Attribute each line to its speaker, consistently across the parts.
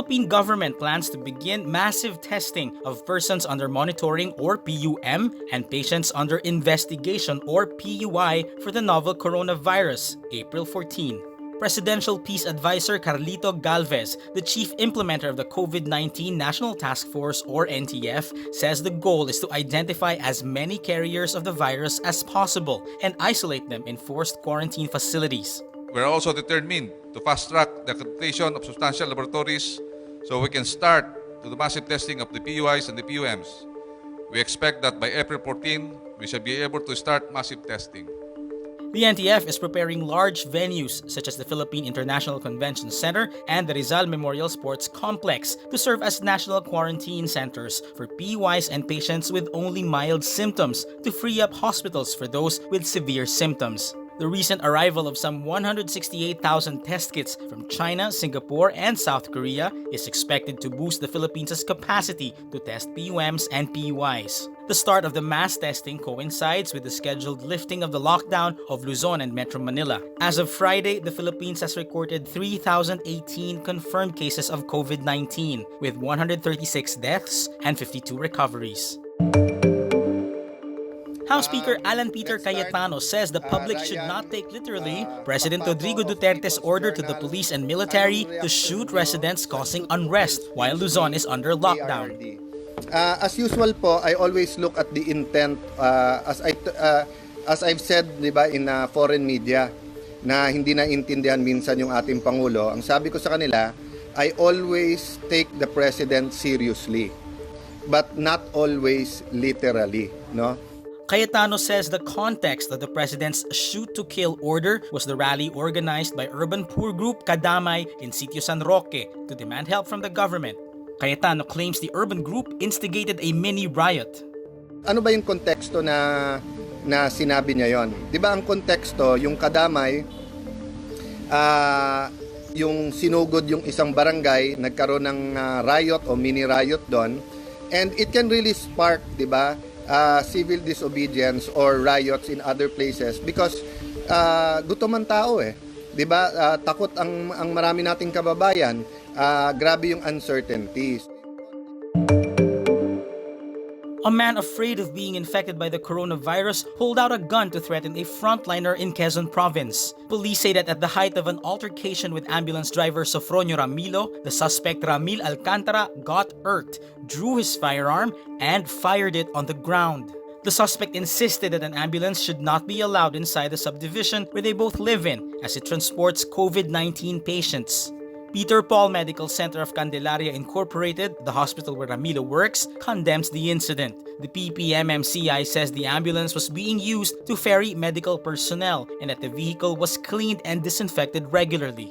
Speaker 1: Philippine government plans to begin massive testing of persons under monitoring or PUM and patients under investigation or PUI for the novel coronavirus, April 14. Presidential Peace Advisor Carlito Galvez, the chief implementer of the COVID-19 National Task Force or NTF, says the goal is to identify as many carriers of the virus as possible and isolate them in forced quarantine facilities.
Speaker 2: We're also determined to fast-track the accreditation of substantial laboratories so we can start to the massive testing of the PUIs and the PUMs. We expect that by April 14, we shall be able to start massive testing.
Speaker 1: The NTF is preparing large venues such as the Philippine International Convention Center and the Rizal Memorial Sports Complex to serve as national quarantine centers for PUIs and patients with only mild symptoms to free up hospitals for those with severe symptoms. The recent arrival of some 168,000 test kits from China, Singapore, and South Korea is expected to boost the Philippines' capacity to test PUMs and PUIs. The start of the mass testing coincides with the scheduled lifting of the lockdown of Luzon and Metro Manila. As of Friday, the Philippines has recorded 3,018 confirmed cases of COVID-19, with 136 deaths and 52 recoveries. House Speaker Alan Peter Cayetano says the public should not take literally President Rodrigo Duterte's order to the police and military to shoot residents causing unrest while Luzon is under lockdown.
Speaker 3: As usual po, I always look at the intent as I've said, 'di ba, in foreign media na hindi naintindihan minsan yung ating pangulo. Ang sabi ko sa kanila, I always take the president seriously, but not always literally, no?
Speaker 1: Cayetano says the context of the president's shoot-to-kill order was the rally organized by urban poor group Kadamay in Sitio San Roque to demand help from the government. Cayetano claims the urban group instigated a mini riot.
Speaker 3: Ano ba yung konteksto na sinabi niya yon? 'Di ba ang konteksto, yung Kadamay, yung sinugod yung isang barangay, nagkaroon ng riot o mini riot doon, and it can really spark, 'di ba, civil disobedience or riots in other places because gutom ang tao eh. 'Di ba? Takot ang marami nating kababayan. Grabe yung uncertainties.
Speaker 1: A man afraid of being infected by the coronavirus pulled out a gun to threaten a frontliner in Quezon province. Police say that at the height of an altercation with ambulance driver Sofronio Ramilo, the suspect Ramil Alcantara got irked, drew his firearm, and fired it on the ground. The suspect insisted that an ambulance should not be allowed inside the subdivision where they both live in, as it transports COVID-19 patients. Peter Paul Medical Center of Candelaria Incorporated, the hospital where Ramilo works, condemns the incident. The PPMMCI says the ambulance was being used to ferry medical personnel and that the vehicle was cleaned and disinfected regularly.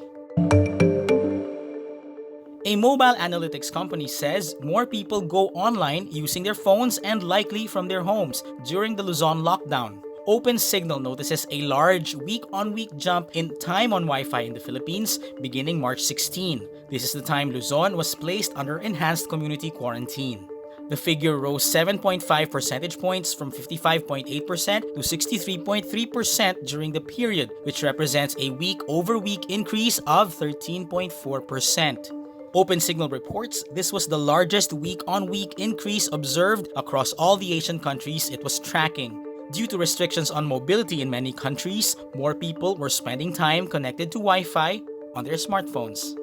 Speaker 1: A mobile analytics company says more people go online using their phones and likely from their homes during the Luzon lockdown. OpenSignal notices a large week-on-week jump in time on Wi-Fi in the Philippines beginning March 16. This is the time Luzon was placed under enhanced community quarantine. The figure rose 7.5 percentage points from 55.8% to 63.3% during the period, which represents a week-over-week increase of 13.4%. OpenSignal reports this was the largest week-on-week increase observed across all the Asian countries it was tracking. Due to restrictions on mobility in many countries, more people were spending time connected to Wi-Fi on their smartphones.